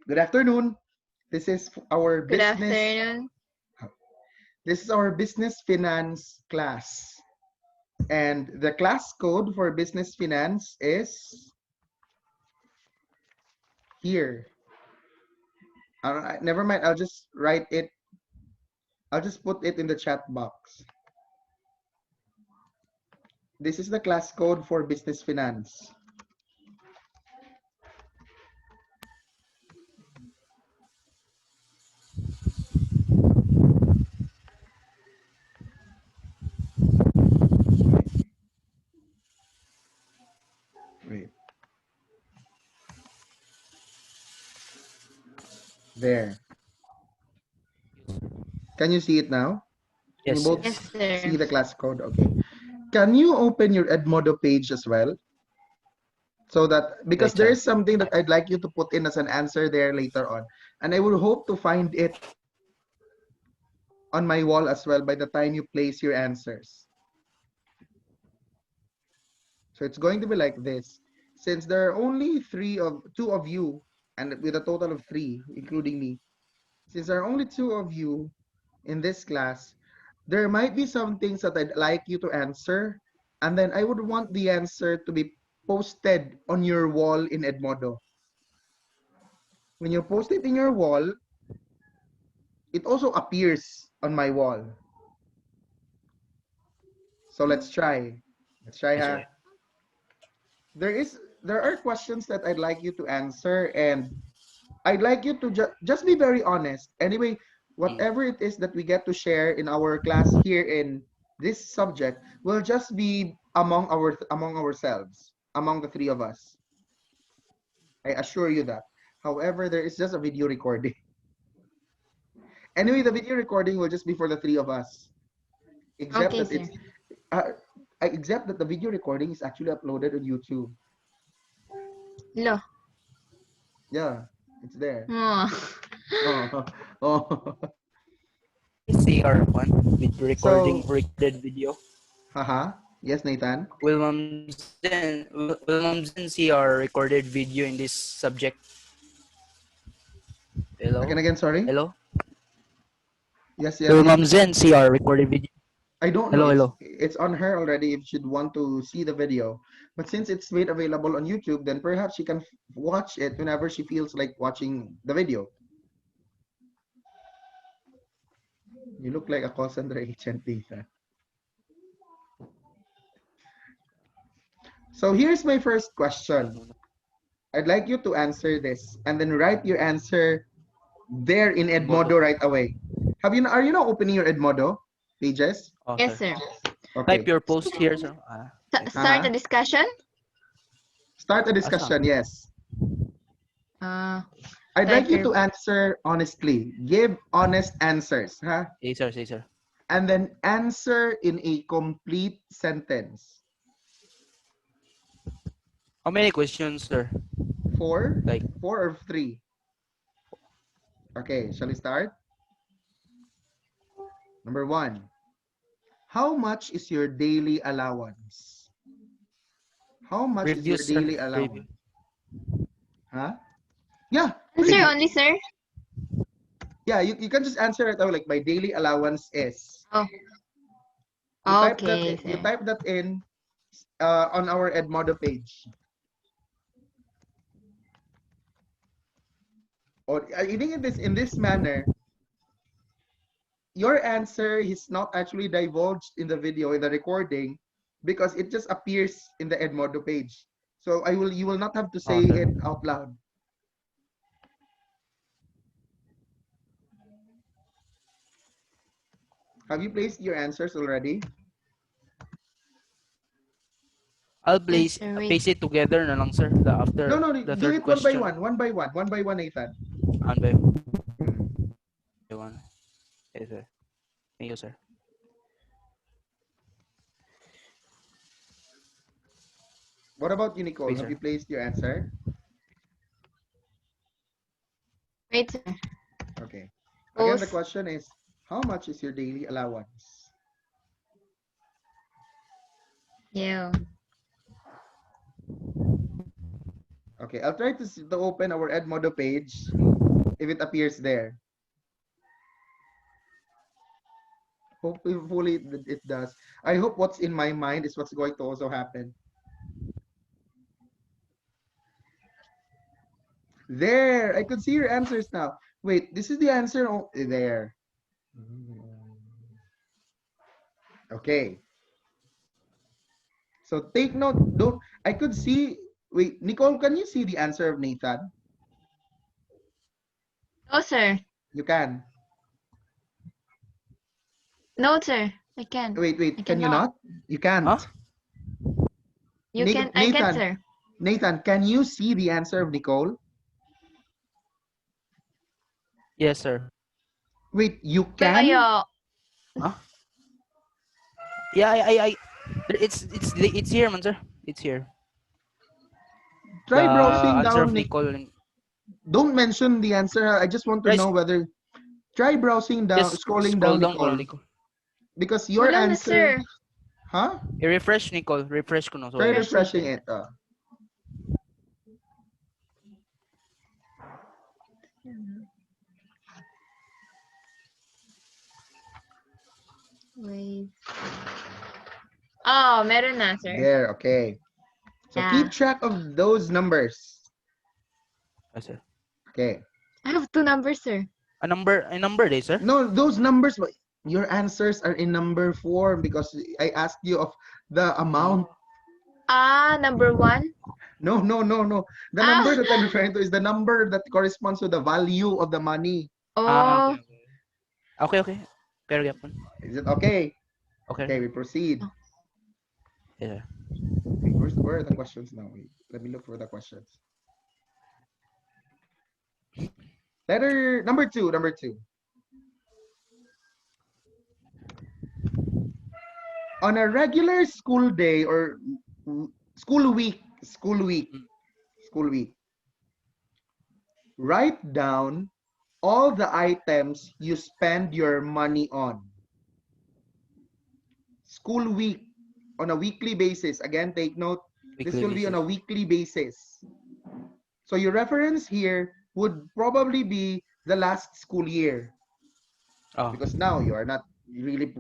Good afternoon. This is our Good business. afternoon. This is our business finance class. And the class code for business finance is here. Never mind, I'll just write it. I'll just put it in the chat box. This is the class code for business finance. Wait. There. Can you see it now? Can you Yes, both Yes, yes. sir. see the class code? Okay. Can you open your Edmodo page as well? So that, because there Later. is something that I'd like you to put in as an answer there later on. And I will hope to find it on my wall as well by the time you place your answers. So it's going to be like this. Since there are only two of you, and with a total of three, including me, since there are only two of you in this class, there might be some things that I'd like you to answer, and then I would want the answer to be posted on your wall in Edmodo. When you post it in your wall, it also appears on my wall. So let's try. Let's try, Yes, huh? sir. There are questions that I'd like you to answer, and I'd like you to just be very honest. Anyway, Mm. whatever it is that we get to share in our class here in this subject will just be among ourselves, among the three of us. I assure you that. However, there is just a video recording. Anyway, the video recording will just be for the three of us, except Okay, that sir. uh, except that the video recording is actually uploaded on YouTube. Lo. Yeah, it's there. Oh. Oh, oh. See our one with recording So, recorded video. haha. Yes, Nathan. Will Ma'am Zen see our recorded video in this subject? Hello? Again, sorry. Hello? Yes, Will yes. Ma'am Zen see our recorded video? I don't know. Hello, hello. It's on her already if she'd want to see the video. But since it's made available on YouTube, then perhaps she can watch it whenever she feels like watching the video. You look like a call center agent, Lisa. So here's my first question. I'd like you to answer this and then write your answer there in Edmodo. Edmodo right away. Are you now opening your Edmodo pages? Oh, Yes, sir. sir. Type Okay. your post here, sir. Yes. Start the discussion. Start a Asa? discussion, yes. Uh, I'd like type you your to answer honestly. Give honest answers, huh? Say, sir. And then answer in a complete sentence. How many questions, sir? Four? Like, Four or three? Okay, shall we start? Number one. How much is your daily allowance? How much is review, your sir. daily Review. allowance? Huh? Yeah, answer review. only, sir. Yeah, you can just answer it out like my daily allowance is. Oh. You Okay, type that in on our Edmodo page. Or I think in this manner, your answer is not actually divulged in the video in the recording because it just appears in the Edmodo page. So you will not have to Oh, say sir. it out loud. Have you placed your answers already? I'll Yes, place sir. Wait. paste it together na lang, sir. No, After no, the do third it one by question. one, Nathan. One by Hmm. one. Yes, sir. Thank you, sir. What about you, Nicole? Wait, Have sir. you placed your answer? Wait, sir. Okay. Again, the Post. question is, how much is your daily allowance? Yeah. Okay, I'll try to open our Edmodo page if it appears there. Hopefully it does. I hope what's in my mind is what's going to also happen. There, I could see your answers now. Wait, this is the answer there. Okay. So take note, don't, I could see, wait, Nicole, can you see the answer of Nathan? No, sir. You can. No, sir. I can. Wait, I can you cannot. not? You can't. Huh? You can. I can, sir. Nathan, can you see the answer of Nicole? Yes, sir. Wait, you Pero can? kayo, Huh? Yeah, it's here, man, sir. It's here. Try The browsing answer down. of Nicole. Don't mention the answer. I just want to Guys, know whether. Try browsing down, just scrolling scroll down, down ko, Nicole. Nicole. Because your wala na, answer. sir. Huh? I-refresh, Nicole. Refresh ko na. Try Sorry. refreshing it. Wait. Oh, meron na, sir. There, okay. So Yeah. keep track of those numbers. Yes, sir. Okay. I have 2 numbers, sir. A number day, sir? No, those numbers, your answers are in number form because I asked you of the amount. Number 1. No. The number that I'm referring to is the number that corresponds to the value of the money. Oh. Okay. Pero yapon. Is it okay? Okay. Okay, we proceed. Yeah. Okay, where are the questions now? Wait, let me look for the questions. Letter number two. On a regular school day or school week, write down all the items you spend your money on. School week, on a weekly basis. Again, take note, this will be on a weekly basis. So your reference here would probably be the last school year. Because now you are not really,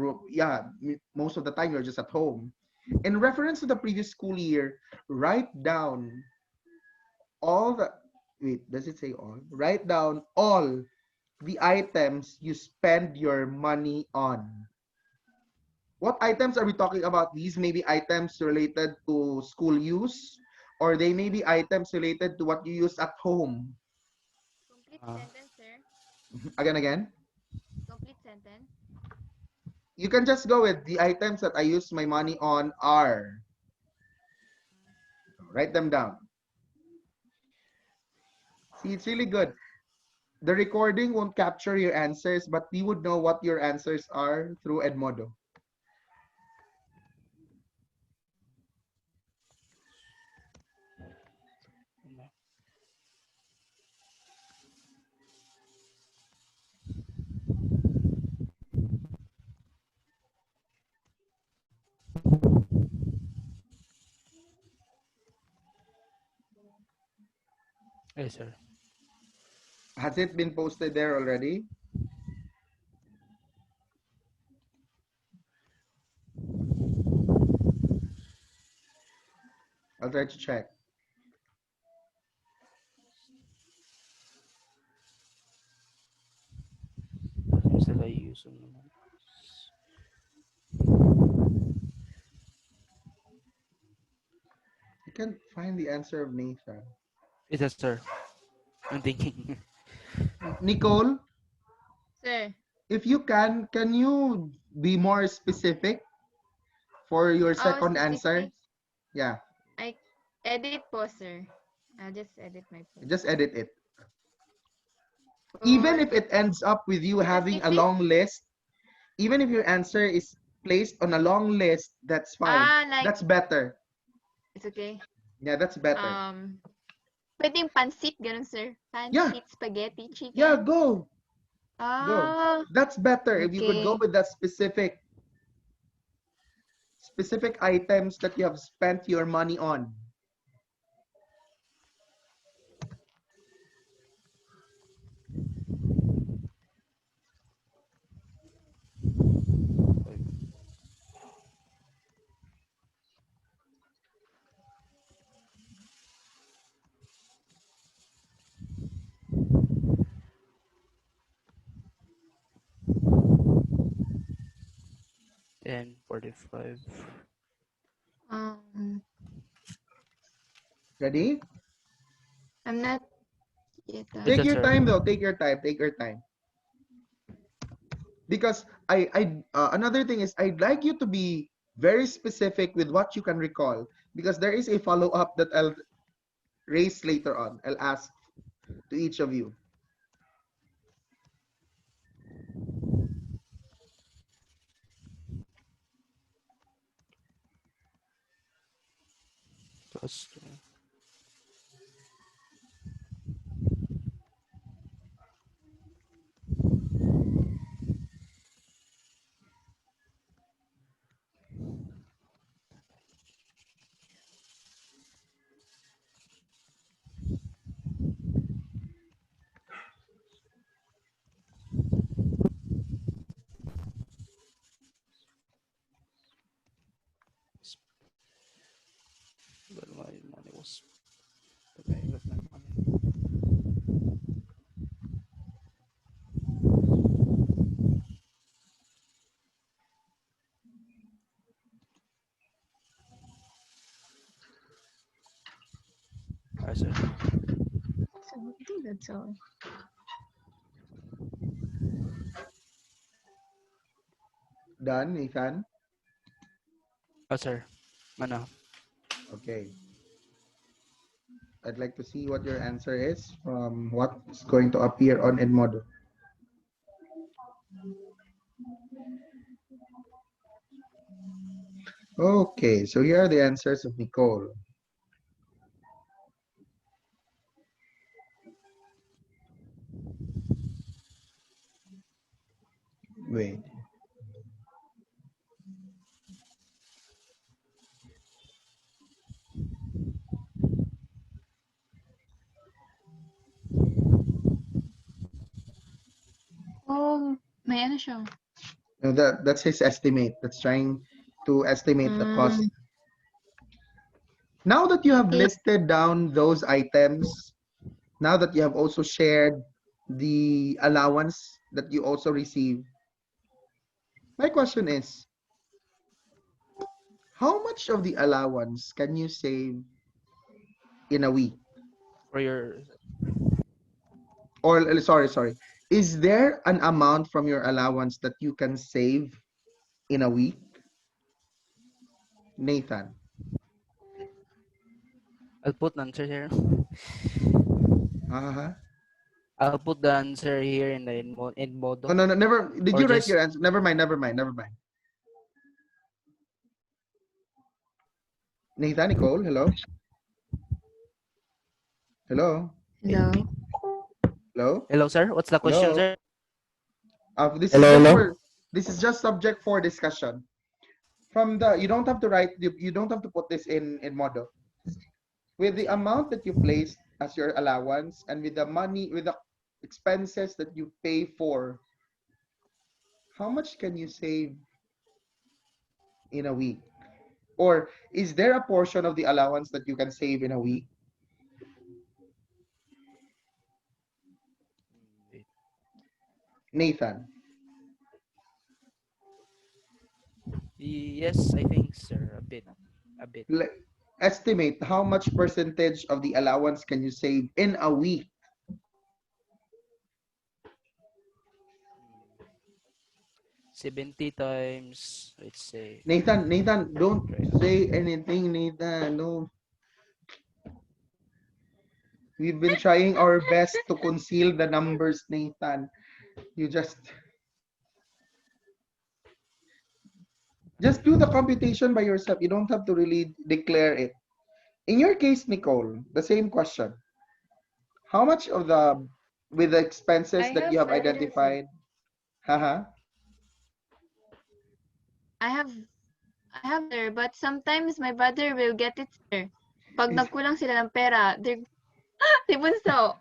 most of the time you're just at home. In reference to the previous school year, write down all the, does it say all? Write down all the items you spend your money on. What items are we talking about? These may be items related to school use, or they may be items related to what you use at home. Complete sentence, sir. Again? Complete sentence. You can just go with the items that I use my money on are. Write them down. See, it's really good. The recording won't capture your answers, but you would know what your answers are through Edmodo. Yes, sir. Has it been posted there already? I'll try to check. That I use. I can't find the answer of Nathan. It is, sir. I'm thinking. Nicole? Sir. If you can you be more specific for your second answer? Yeah. I edit po, sir. I'll just edit my post. Just edit it. Even if it ends up with you having a long list, even if your answer is placed on a long list, that's fine. That's better. It's okay. Yeah, that's better. Pwedeng pansit, ganun, sir. Pansit, spaghetti, chicken. Yeah, go. Go. That's better if you could go with that specific items that you have spent your money on. 10:45. Ready? I'm not yet. Take Listen, your sir. time though. Take your time. Take your time. Because another thing is I'd like you to be very specific with what you can recall, because there is a follow-up that I'll raise later on. I'll ask to each of you. Plus, but my money was the way I got my money. Sir. So I think that's all. Done, Nathan? Sir. Ano? Okay. I'd like to see what your answer is from what's going to appear on Edmodo. Okay, so here are the answers of Nicole. Wait. Oh, may ano siya. No, that's his estimate. That's trying to estimate the cost. Now that you have Okay. listed down those items, now that you have also shared the allowance that you also receive, my question is, how much of the allowance can you save in a week? For your Or sorry, is there an amount from your allowance that you can save in a week? Nathan. I'll put the answer here. Uh-huh. I'll put the answer here in the Edmodo. No, never. Did Or you write just your answer? Never mind. Nathan, Nicole, hello? Hello? Hello. Hello? hello, sir? What's the question, Hello? sir? This is Hello, just hello. for this is just subject for discussion. From the you don't have to write you don't have to put this in Modo. With the amount that you placed as your allowance and with the money with the expenses that you pay for, how much can you save in a week? Or is there a portion of the allowance that you can save in a week? Nathan. Yes, I think, sir. A bit. Estimate how much percentage of the allowance can you save in a week? 70 times, let's say. Nathan, don't say anything, Nathan. No. We've been trying our best to conceal the numbers, Nathan. You just do the computation by yourself. You don't have to really declare it. In your case, Nicole, the same question. How much of the with the expenses that you have identified? Haha. I have there, but sometimes my brother will get it, sir. Pag nagkulang sila ng pera, they're si Bunso.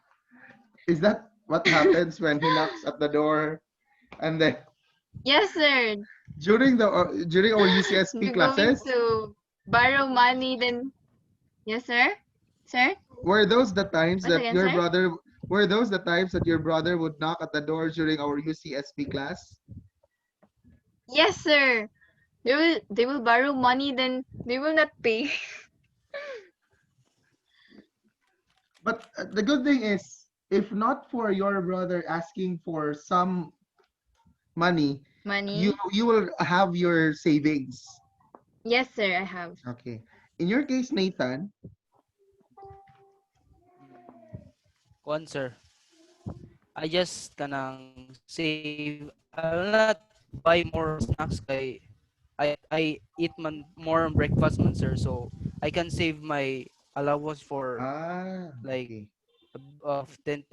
Is that what happens when he knocks at the door and then Yes, sir. during our UCSP You're classes? going to borrow money, then yes, sir. Sir? Were those the times Once that again, your sir? brother were those the times that your brother would knock at the door during our UCSP class? Yes, sir. They will borrow money, then they will not pay. But the good thing is, if not for your brother asking for some money, you Money? you will have your savings. Yes, sir, I have. Okay. In your case, Nathan, Kuan, sir. I just kanang save. I'll not buy more snacks kay I eat man more breakfast man, sir. So I can save my allowance for like okay. of 10%.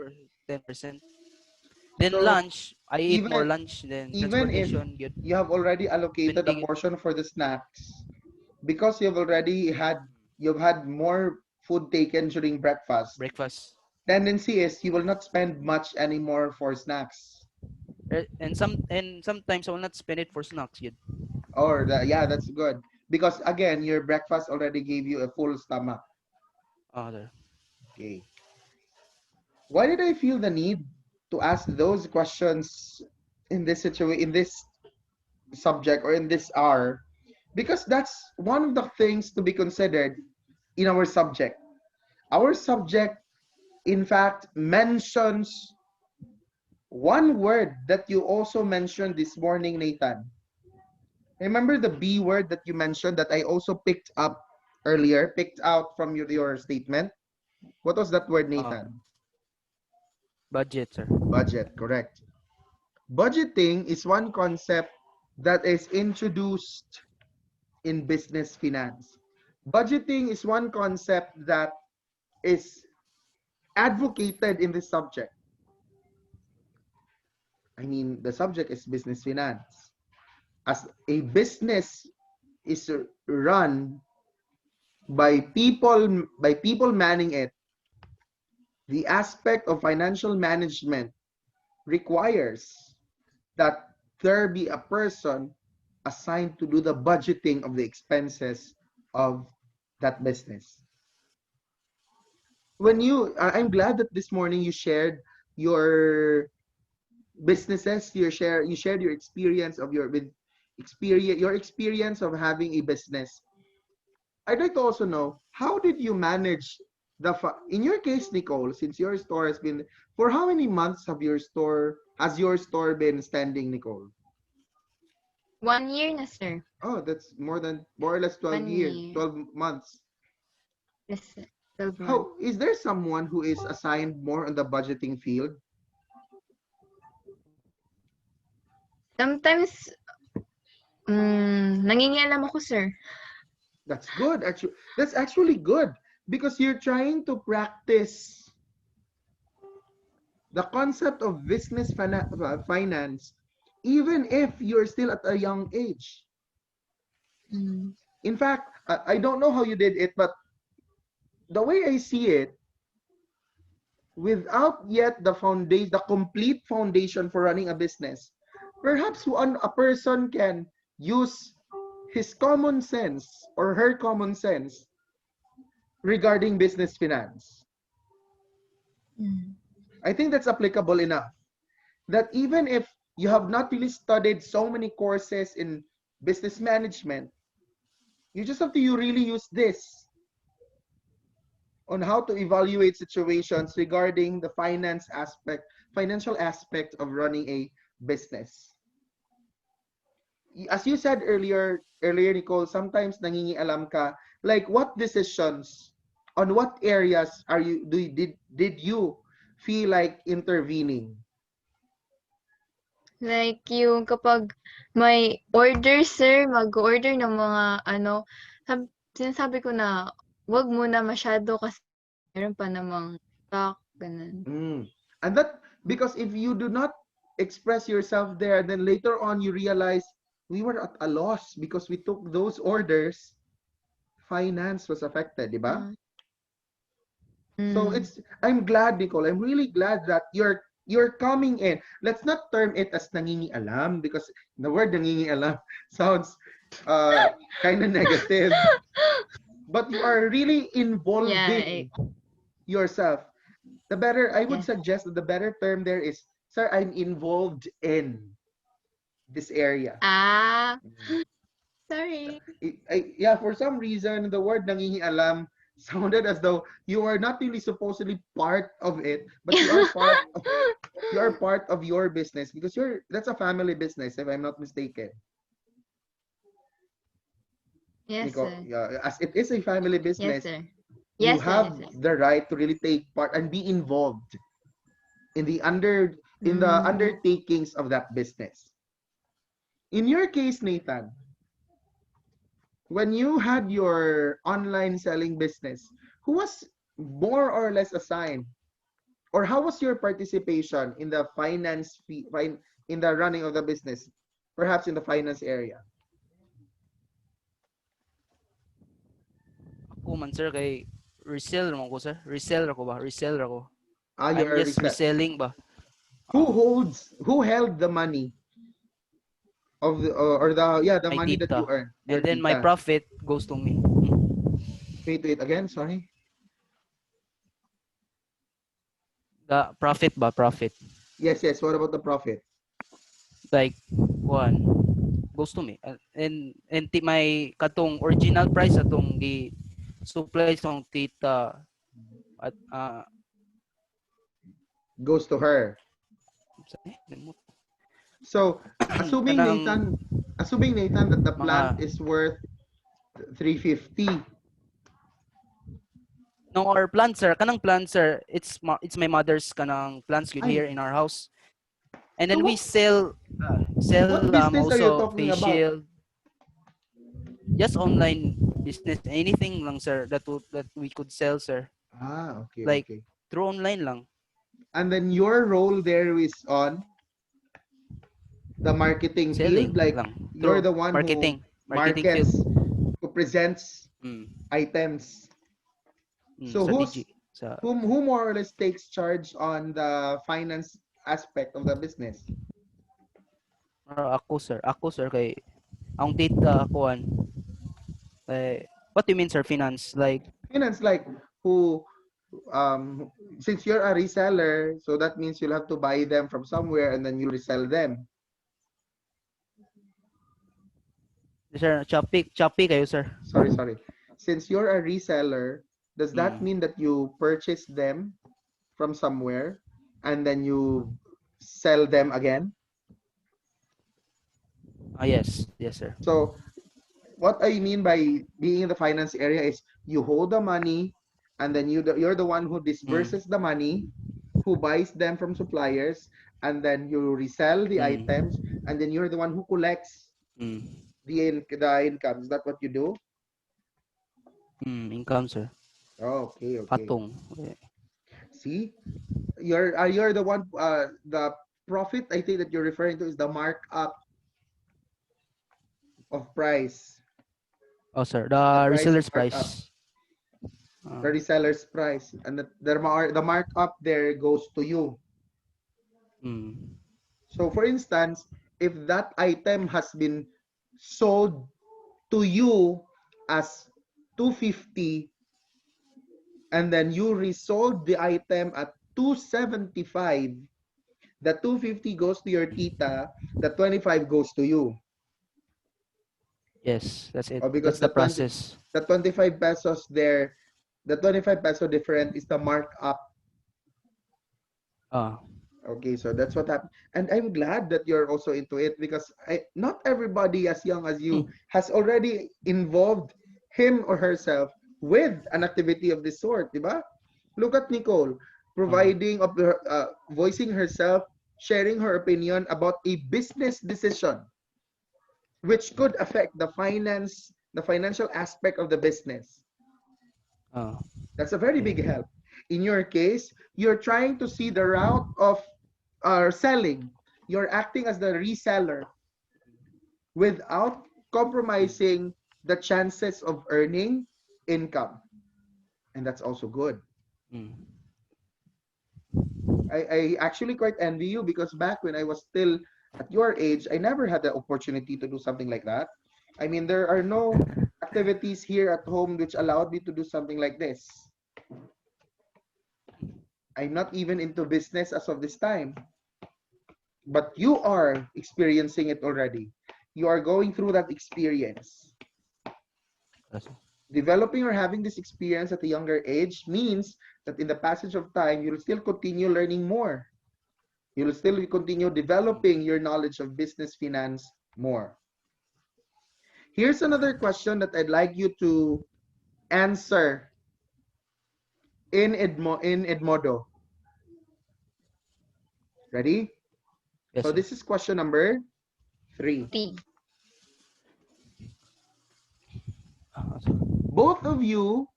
Then So lunch, I eat more even lunch. Then even if transportation, good you have already allocated a 20. portion for the snacks, because you've had more food taken during breakfast, Breakfast. tendency is you will not spend much anymore for snacks. And sometimes I will not spend it for snacks, good. Or yeah, that's good. Because again, your breakfast already gave you a full stomach. There. Okay. Why did I feel the need to ask those questions in this situation, in this subject, or in this hour? Because that's one of the things to be considered in our subject. Our subject, in fact, mentions one word that you also mentioned this morning, Nathan. Remember the B word that you mentioned that I also picked up earlier, picked out from your statement? What was that word, Uh, Nathan? Budget, sir. Budget, correct. Budgeting is one concept that is introduced in business finance. Budgeting is one concept that is advocated in this subject. I mean, the subject is business finance. As a business is run by people manning it, the aspect of financial management requires that there be a person assigned to do the budgeting of the expenses of that business. I'm glad that this morning you shared your businesses, you shared your experience of your experience of having a business. I'd like to also know, how did you manage in your case, Nicole, since your store has been, for how many months has your store been standing, Nicole? 1 year na, sir. Oh, that's more or less 12 One years, year. 12 months. Yes, sir. 12 months. How is there someone who is assigned more on the budgeting field? Sometimes, nangingialam ako, sir. That's good. Actually, that's actually good because you're trying to practice the concept of business finance, even if you're still at a young age. Mm. In fact, I don't know how you did it, but the way I see it, without yet the complete foundation for running a business, perhaps a person can use his common sense or her common sense regarding business finance. Mm. I think that's applicable enough. That even if you have not really studied so many courses in business management, you just have to really use this on how to evaluate situations regarding the financial aspect of running a business. As you said earlier, Nicole, sometimes nangingialam ka, like what decisions, on what areas did you feel like intervening? Like yung kapag may order, sir, mag-order ng mga sinasabi ko na, wag muna masyado kasi meron pa namang stock, ganun. And that, because if you do not express yourself there, then later on you realize we were at a loss because we took those orders, finance was affected, di ba? So Mm. I'm glad, Nicole. I'm really glad that you're coming in. Let's not term it as nangingialam because the word nangingialam sounds kind of negative. But you are really Yeah, involving yourself. I would yes. suggest that the better term there is, sir, I'm involved in this area. Ah, Sorry. Yeah, for some reason, the word nangingialam sounded as though you are not really supposedly part of it, but you are part of your business because that's a family business, if I'm not mistaken. Yes, Nico, sir. yeah, as it is a family Yes, business, sir. you Yes, sir. Yes, have sir. the right to really take part and be involved in the Mm. undertakings of that business. In your case, Nathan, when you had your online selling business, who was more or less assigned, or how was your participation in the in the running of the business, perhaps in the finance area? Ako man sir kay resell mo ko sir. Resell ako ba? Resell ako. Ah, I'm your just reselling ba? Ah, who held the money of the or the yeah the my money that you tita. earn, your And then my tita. profit goes to me. Mm. Wait again, sorry. The profit ba? Profit. Yes, what about the profit? Like one goes to me. And my katong original price atong gi supply song tita at Goes to her. So assuming kanang Nathan that the mga plant is worth 350. no our plants sir kanang plants sir it's my mother's kanang plants good Ay, here in our house. And so then we sell what business are you also talking face about? shield, just online business, anything lang sir that we could sell sir, Ah, okay, like okay. through online lang. And then your role there is on the marketing Selling field. Like lang you're through the one who marketing field. markets, who presents mm, items. So Strategy sa who more or less takes charge on the finance aspect of the business? ako sir kay ang data kuan what do you mean sir, finance like Finance, like who since you're a reseller, so that means you'll have to buy them from somewhere and then you resell them. sir, choppy kayo sir. Sorry. Since you're a reseller, does that mm. mean that you purchase them from somewhere and then you sell them again? Yes sir. So what I mean by being in the finance area is you hold the money and then you're the one who mm. disburses the money, who buys them from suppliers, and then you resell the items, mm. and then you're the one who collects mm. the income. Is that what you do? Income sir. Oh, okay. Patong. Okay. See, you're the one. The profit I think that you're referring to is the markup of price, Oh, sir. the The price reseller's markup, price. the reseller's price, and the markup there goes to you. Mm. So, for instance, if that item has been sold to you as 250 and then you resold the item at 275, the 250 goes to your tita, the 25 goes to you. Yes, that's it. Or because That's the process. the 25 pesos there, the 25 peso different is the markup. Ah, Okay, so that's what happened. And I'm glad that you're also into it because not everybody as young as you hmm. has already involved him or herself with an activity of this sort, diba? Look at Nicole Ah, providing of her, voicing herself, sharing her opinion about a business decision which could affect the financial aspect of the business. ah, That's a very big okay. help. In your case, you're trying to see the route of selling. You're acting as the reseller without Mm. compromising the chances of earning income. And that's also good. Mm. I actually quite envy you because back when I was still at your age, I never had the opportunity to do something like that. I mean, there are no activities here at home which allowed me to do something like this. I'm not even into business as of this time, but you are experiencing it already. you are going through that experience. Yes. Developing or having this experience at a younger age means that in the passage of time, you'll still continue learning more. You'll still continue developing your knowledge of business finance more. Here's another question that I'd like you to answer in Edmodo. Ready? Yes, So sir. this is question number 3. T. Both of you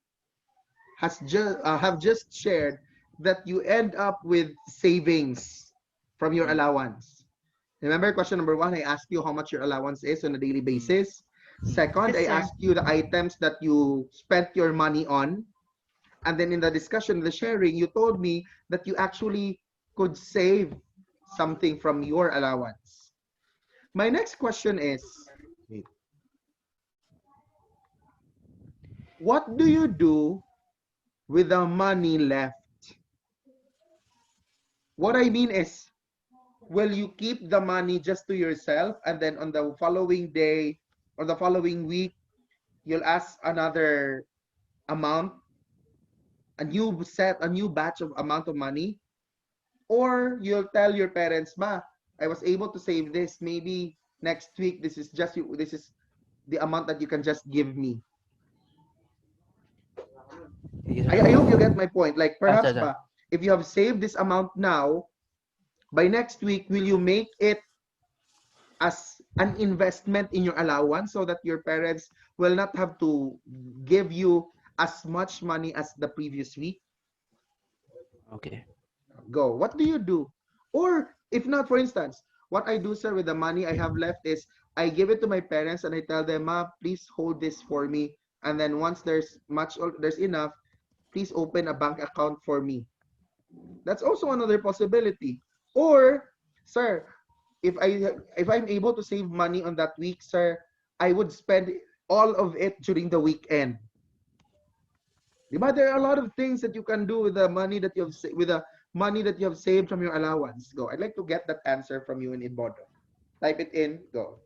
have just shared that you end up with savings from your allowance. Remember question number 1, I asked you how much your allowance is on a daily basis. Second, Yes, I sir. asked you the items that you spent your money on. And then in the discussion, the sharing, you told me that you actually could save something from your allowance. My next question is, what do you do with the money left? What I mean is, will you keep the money just to yourself and then on the following day or the following week, you'll ask another amount, a new batch of amount of money? Or you'll tell your parents, Ma, I was able to save this. Maybe next week, this is the amount that you can just give me. Yes, I hope you sir. get my point. Like perhaps Sir, sir. ba, if you have saved this amount now, by next week, will you make it as an investment in your allowance so that your parents will not have to give you as much money as the previous week? Okay. Go. What do you do? Or if not, for instance, what I do, sir, with the money I have left is I give it to my parents and I tell them, Ma, please hold this for me. And then once there's enough, please open a bank account for me. That's also another possibility. Or, sir, if I'm able to save money on that week, sir, I would spend all of it during the weekend. Diba? There are a lot of things that you can do with the money that you have saved from your allowance. Go. I'd like to get that answer from you in Inbodo. Type it in. Go.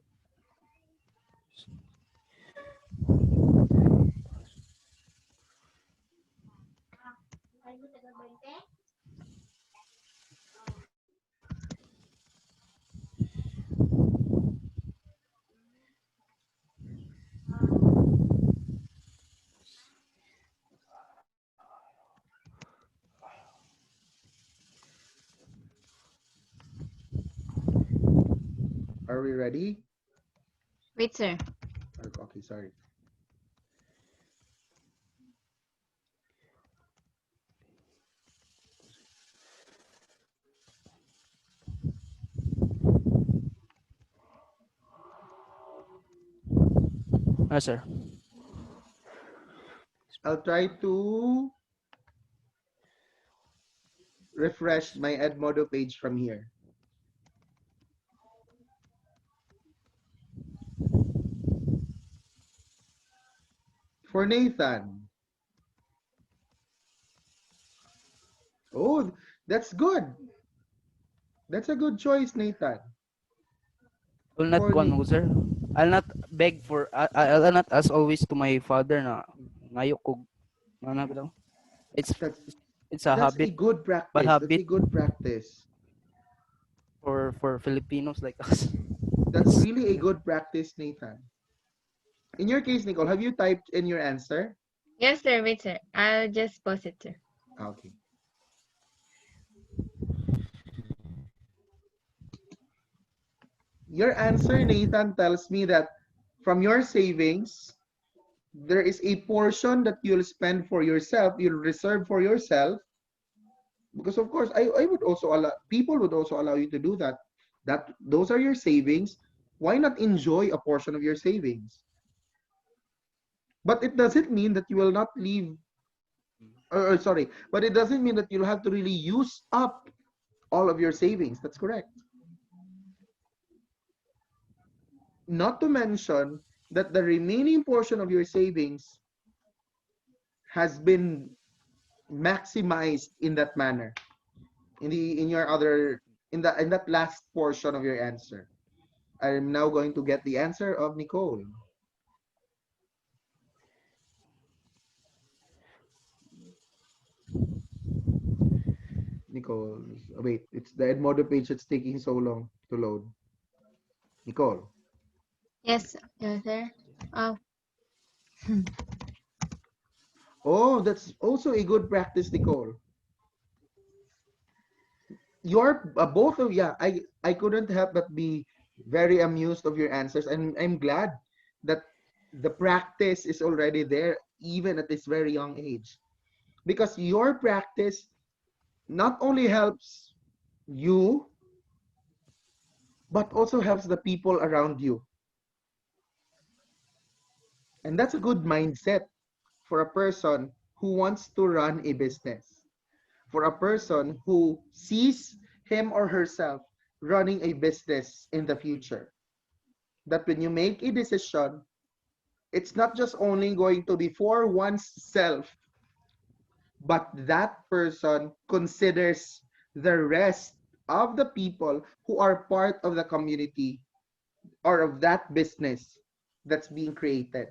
Are we ready? Wait, sir. Okay, sorry. Yes, sir. I'll try to refresh my Edmodo page from here. For Nathan. Oh, that's good. That's a good choice, Nathan. Will not For kuan mo, sir. I'll not beg for I'll not ask always to my father na ngayo ko ano ba daw? It's that's it's a that's a habit, good bad practice. That's habit a good practice. for Filipinos like us. That's It's really a good practice, Nathan. In your case, Nicole, have you typed in your answer? Yes, sir. Wait, sir. I'll just pause it, sir. Okay. Your answer, Nathan, tells me that from your savings, there is a portion that you'll spend for yourself, you'll reserve for yourself. Because of course, I would also allow, people would also allow you to do that. That those are your savings. Why not enjoy a portion of your savings? But it doesn't mean that you will not leave, or sorry, but it doesn't mean that you'll have to really use up all of your savings. That's correct. Not to mention that the remaining portion of your savings has been maximized in that manner in that last portion of your answer. I'm now going to get the answer of Nicole. Nicole, wait, it's the Edmodo page that's taking so long to load. Nicole. Yes, yes, sir. Oh, Oh, that's also a good practice, Nicole. You're both of yeah. I couldn't help but be very amused of your answers, and I'm glad that the practice is already there, even at this very young age, because your practice not only helps you but also helps the people around you, and that's a good mindset for a person who wants to run a business, for a person who sees him or herself running a business in the future. That when you make a decision, it's not just only going to be for one's self, but that person considers the rest of the people who are part of the community or of that business that's being created.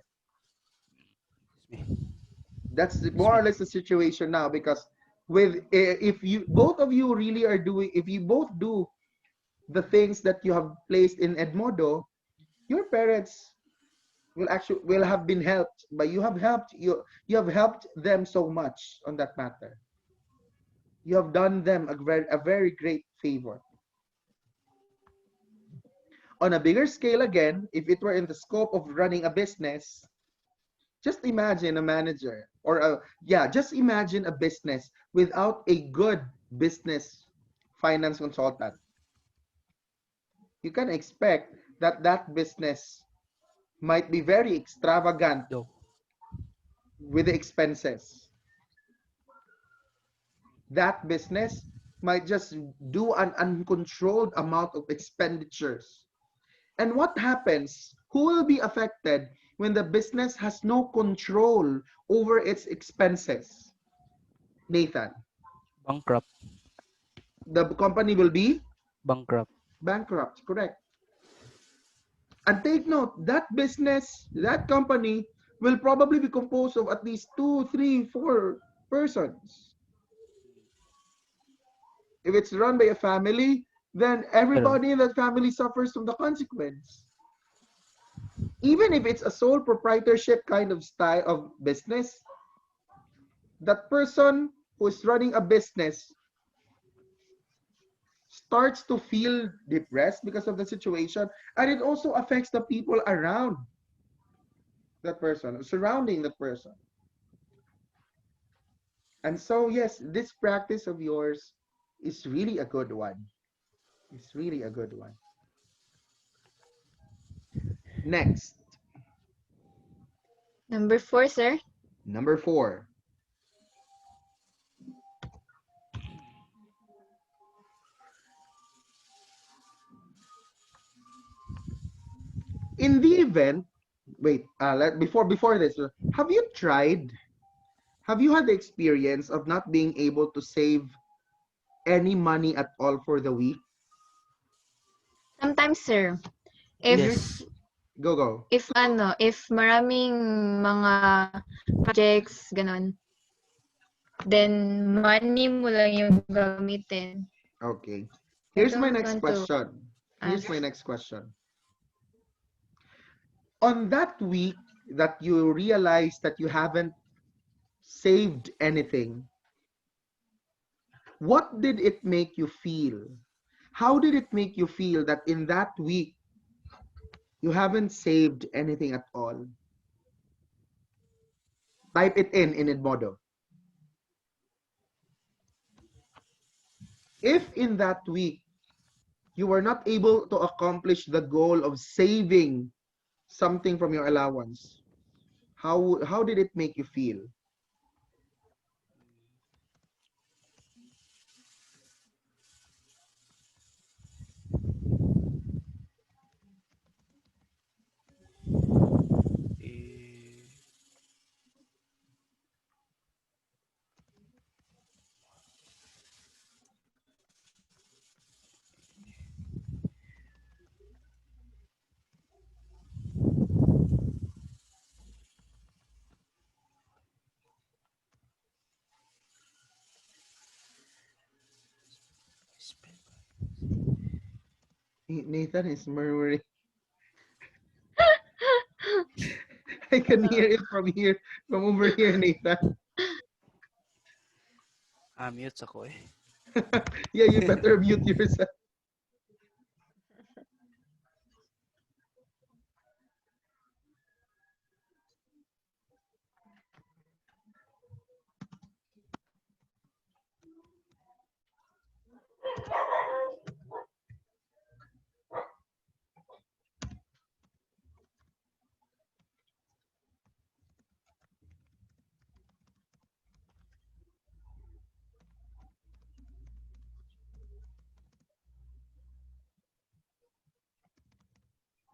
That's more or less the situation now, because with if you both of you really are doing, if you both do the things that you have placed in Edmodo, your parents will have been helped, but you have helped them so much on that matter. You have done them a very great favor. On a bigger scale, again, if it were in the scope of running a business, just imagine a manager or a yeah, just imagine a business without a good business finance consultant. You can expect that that business might be very extravagant Yo. with the expenses. That business might just do an uncontrolled amount of expenditures. And what happens? Who will be affected when the business has no control over its expenses? Nathan, Bankrupt. the company will be Bankrupt. bankrupt, correct? And take note, that business, that company will probably be composed of at least two, three, four persons. If it's run by a family, then Pero, everybody in that family suffers from the consequence. Even if it's a sole proprietorship kind of style of business, that person who is running a business starts to feel depressed because of the situation, and it also affects the people around that person, surrounding that person. And so, yes, this practice of yours is really a good one. It's really a good one. Next, number 4, sir. number 4. In the event, wait, before this, have you tried? Have you had the experience of not being able to save any money at all for the week? Sometimes, sir, In if your yes. go. if maraming mga projects ganon, then money mo lang yung gagamitin. Okay. I Here's my don't next want to question. Here's ask. my next question. On that week that you realize that you haven't saved anything, what did it make you feel? How did it make you feel that in that week you haven't saved anything at all? Type it in Edmodo. If in that week you were not able to accomplish the goal of saving something from your allowance, how did it make you feel? Eh, Nathan is murmuring. I can hear it from here, from over here, Nathan. Mute ako eh. Yeah, you better mute yourself.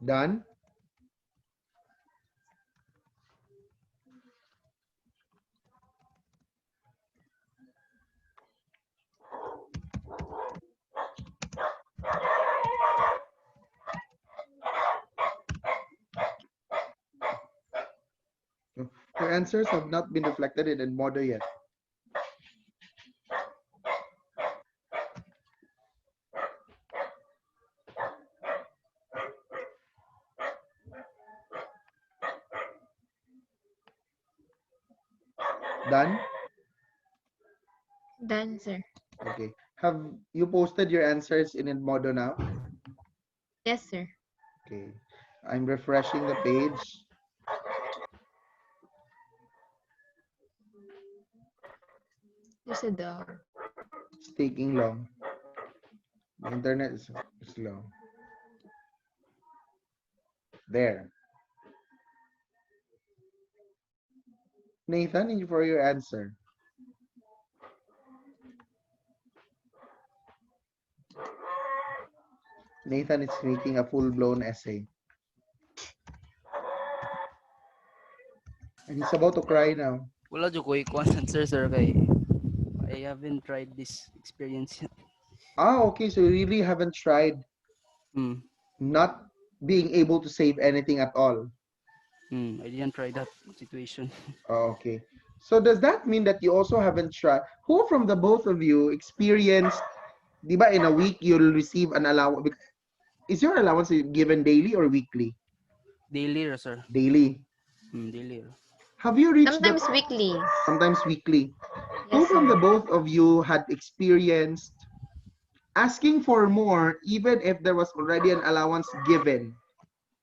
Done? Your answers have not been reflected in Edmodo yet. Done? Done, sir. Okay. Have you posted your answers in Edmodo now? Yes, sir. Okay. I'm refreshing the page. There's a dog. It's taking long. The internet is slow. There. Nathan, for your answer. Nathan is making a full-blown essay. And he's about to cry now. Wala dyan ko ikuan answer, sir, kay I haven't tried this experience yet. Ah, okay. So you really haven't tried not being able to save anything at all. I didn't try that situation. Oh, okay. So does that mean that you also haven't tried? Who from the both of you experienced, di ba, in a week you'll receive an allowance? Is your allowance given daily or weekly? Daily, sir. Daily. Daily. Have you reached Sometimes weekly. sometimes weekly? Who Yes, from the sir. both of you had experienced asking for more even if there was already an allowance given?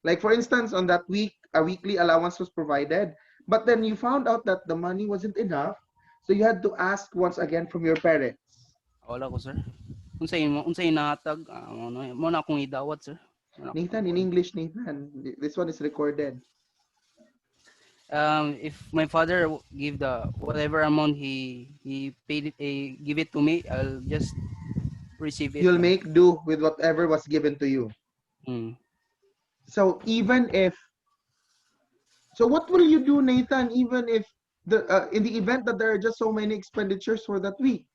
Like for instance, on that week, a weekly allowance was provided, but then you found out that the money wasn't enough, so you had to ask once again from your parents. Wala ko, sir. Unsay nahatag, mo na akong idawat, sir. Nathan, in English, Nathan, this one is recorded. If my father give the whatever amount he paid it, give it to me, I'll just receive it You'll lang. make do with whatever was given to you. So even if, so what will you do, Nathan, even if in the event that there are just so many expenditures for that week?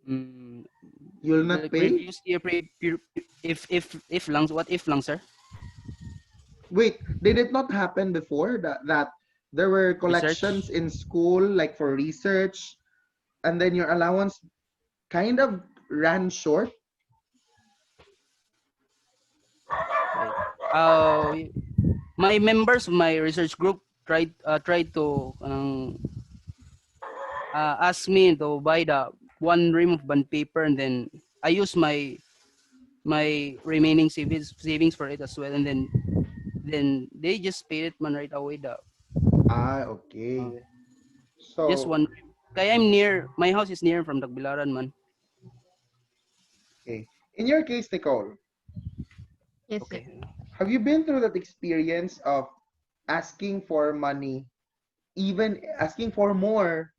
You'll not Like pay? previous year, if lang, what if lang, sir? Wait, did it not happen before that there were Research? collections in school like for research, and then your allowance kind of ran short? My members of my research group tried to ask me to buy the one ream of bond paper, and then I use my remaining savings for it as well, and then they just paid it man right away. Okay. Just So, one. Kaya I'm near. My house is near from Tagbilaran, man. okay. In your case, Nicole, Yes, sir. Okay. have you been through that experience of asking for money, even asking for more,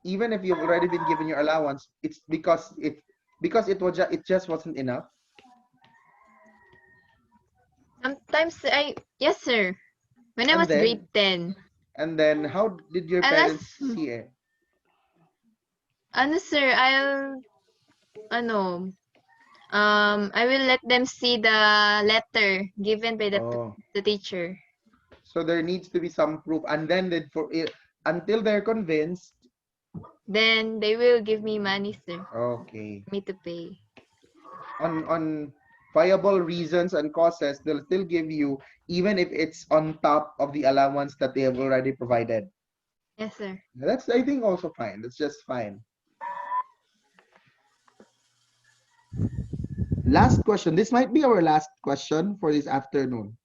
even if you've already been given your allowance? It's because it just wasn't enough. Sometimes yes, sir. When I And was grade then 10, how did your I'll parents ask, see it? sir, ano, I will let them see the letter given by Oh, the teacher. so there needs to be some proof, and then until they're convinced, Then they will give me money, sir, Okay. for me to pay. On viable reasons and causes, they'll still give you even if it's on top of the allowance that they have already provided. Yes, sir. That's, I think, also fine. That's just fine. Last question. This might be our last question for this afternoon.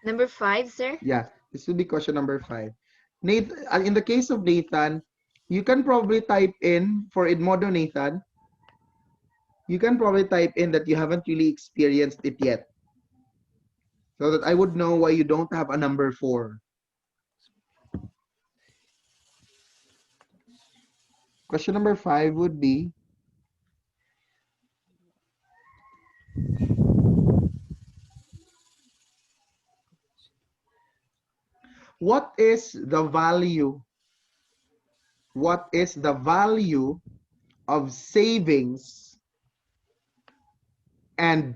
Number 5, sir. Yeah, this will be question number 5. Nathan, in the case of Nathan, you can probably type in for Edmodo, Nathan, you can probably type in that you haven't really experienced it yet, so that I would know why you don't have a number 4. Question number 5 would be, what is the value? What is the value of savings and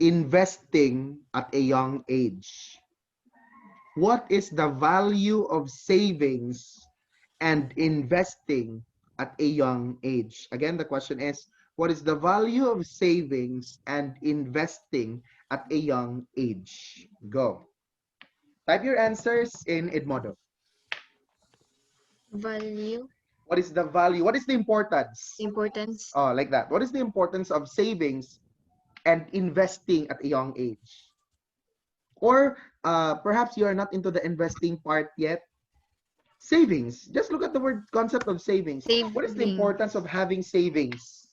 investing at a young age? What is the value of savings and investing at a young age? Again, the question is, what is the value of savings and investing at a young age? Go. Type your answers in Edmodo. Value, What is the value? What is the importance? importance. Oh, like that. What is the importance of savings and investing at a young age? Or perhaps you are not into the investing part yet. Savings. Just look at the word concept of savings. What is the Saving. importance of having savings?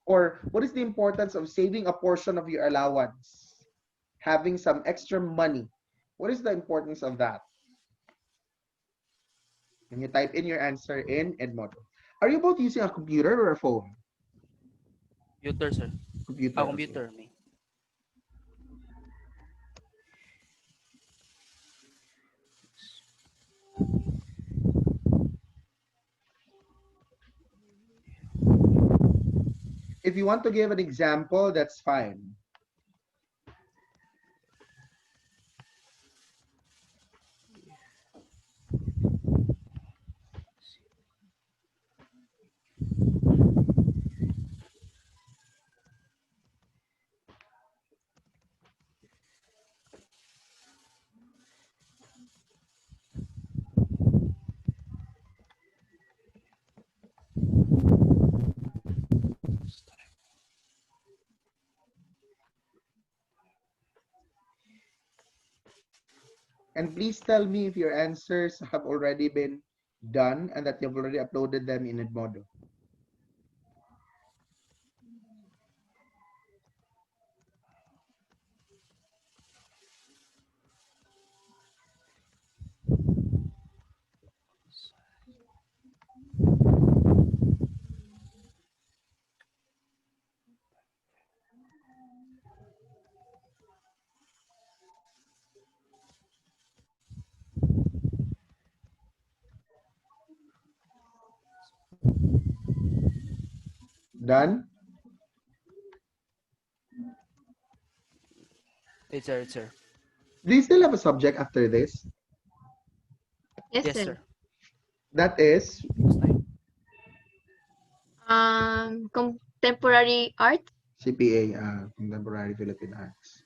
Or what is the importance of saving a portion of your allowance? Having some extra money. What is the importance of that? Can you type in your answer in Edmodo? Are you both using a computer or a phone? Computer, sir. Computer. Okay. Computer, me. If you want to give an example, that's fine. And please tell me if your answers have already been done and that you've already uploaded them in Edmodo. Done? It's sir, it's sir. Do you still have a subject after this? Yes, Yes, sir. sir. That is, Contemporary art. CPA, Contemporary Philippine Arts.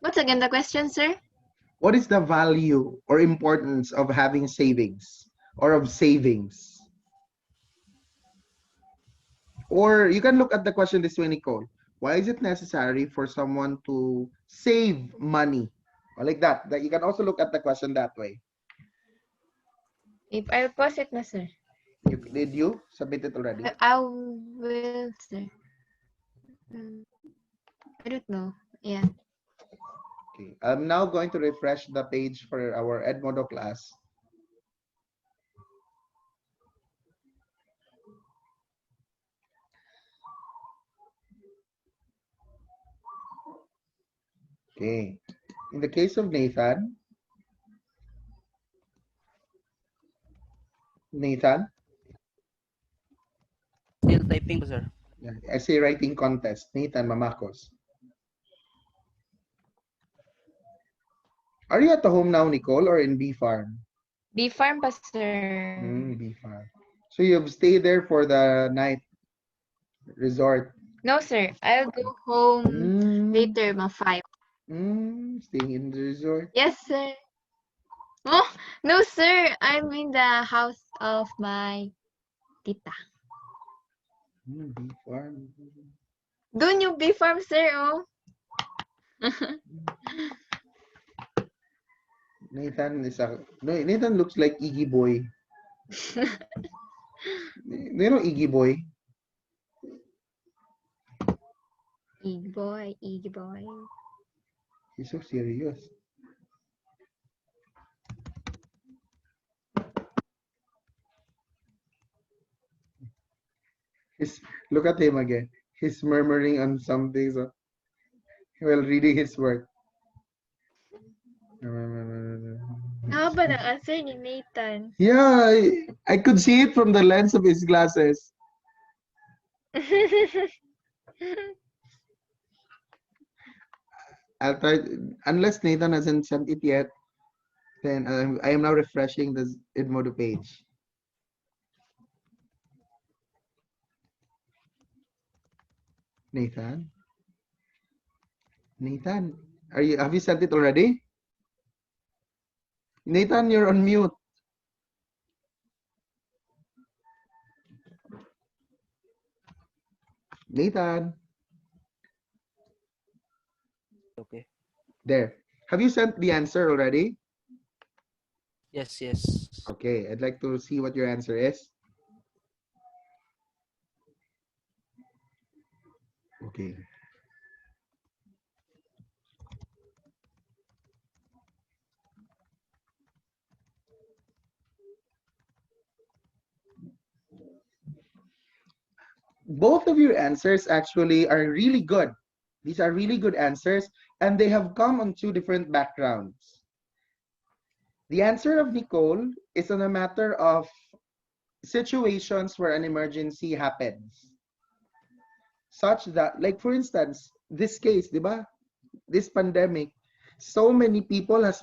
What's again the question, sir? What is the value or importance of having savings or of savings? Or you can look at the question this way, Nicole. Why is it necessary for someone to save money? Or like that. That you can also look at the question that way. If I'll pause it na, sir. Did you submit it already? I will, sir. I don't know. Yeah. Okay. I'm now going to refresh the page for our Edmodo class. Okay. In the case of Nathan, Still typing po, sir. essay writing contest, Nathan Mamakos. Are you at the home now, Nicole, or in B Farm? B farm pa, sir. B Farm. So you've stayed there for the night resort. No, sir. I'll go home Mm, later, mga 5. Staying in the resort. Yes, sir. Oh, no, sir. I'm in the house of my tita. B Farm. Doon yung B farm, sir, oh. Nathan looks like Iggy Boy. You know Iggy Boy? Iggy boy, Iggy boy. He's so serious. Look at him again. He's murmuring on something while reading his work. Haba ng answer ni Nathan. Yeah, I could see it from the lens of his glasses. I'll try, unless Nathan hasn't sent it yet, then I am now refreshing the Edmodo page. Nathan, have you sent it already? Nathan, you're on mute. Nathan, Okay. there. Have you sent the answer already? Yes, yes. Okay, I'd like to see what your answer is. Okay. Both of your answers actually are really good. These are really good answers, and they have come on two different backgrounds. The answer of Nicole is on a matter of situations where an emergency happens. Such that, like for instance, this case, diba? This pandemic, so many people have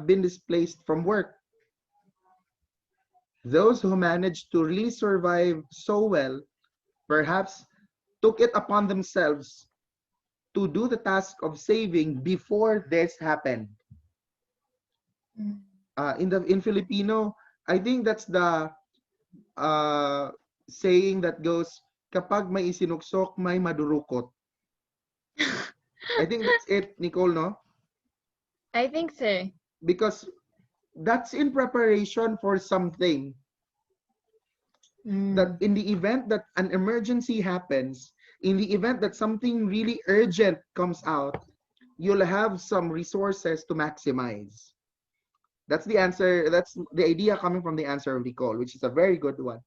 been displaced from work. Those who managed to really survive so well, perhaps took it upon themselves to do the task of saving before this happened. In Filipino, I think that's the saying that goes, kapag may isinuksok, may madurukot. I think that's it, Nicole, no? I think, sir. Because that's in preparation for something. That in the event that an emergency happens, in the event that something really urgent comes out, you'll have some resources to maximize. That's the answer. That's the idea coming from the answer of Nicole, which is a very good one.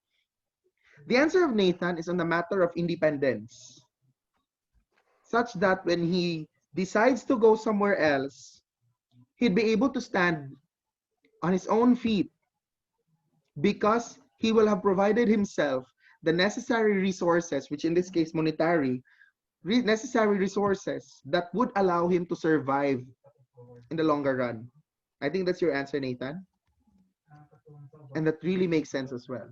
The answer of Nathan is on the matter of independence, such that when he decides to go somewhere else, he'd be able to stand on his own feet because he will have provided himself the necessary resources, which in this case, monetary, necessary resources that would allow him to survive in the longer run. I think that's your answer, Nathan. And that really makes sense as well.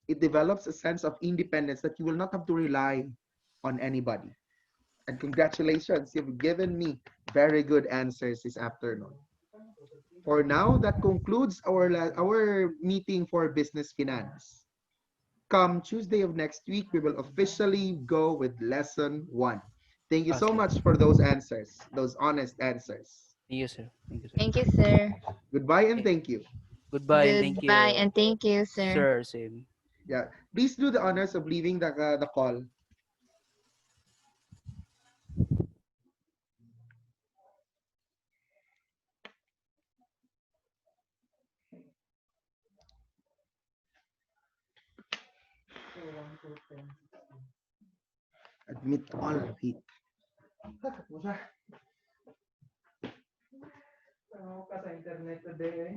It develops a sense of independence that you will not have to rely on anybody. And congratulations, you've given me very good answers this afternoon. For now, that concludes our meeting for business finance. Come Tuesday of next week, we will officially go with lesson 1. Thank you so Okay. much for those answers, those honest answers. Thank you, sir. Thank you, sir. Thank you, sir. Goodbye and thank you. Goodbye and thank you. Goodbye and thank you, sir. Sir, same. Yeah, please do the honors of leaving the call. Admit all of it. ka sa internet today.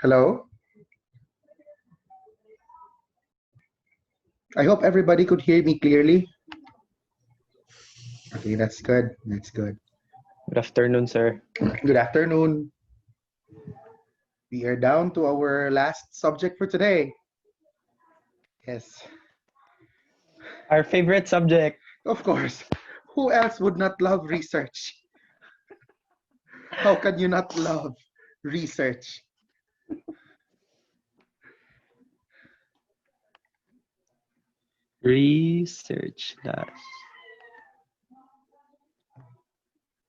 Hello? I hope everybody could hear me clearly. Okay, that's good. That's good. Good afternoon, sir. Good afternoon. We are down to our last subject for today. Yes, Our favorite subject. of course. Who else would not love research? How can you not love research? Research that.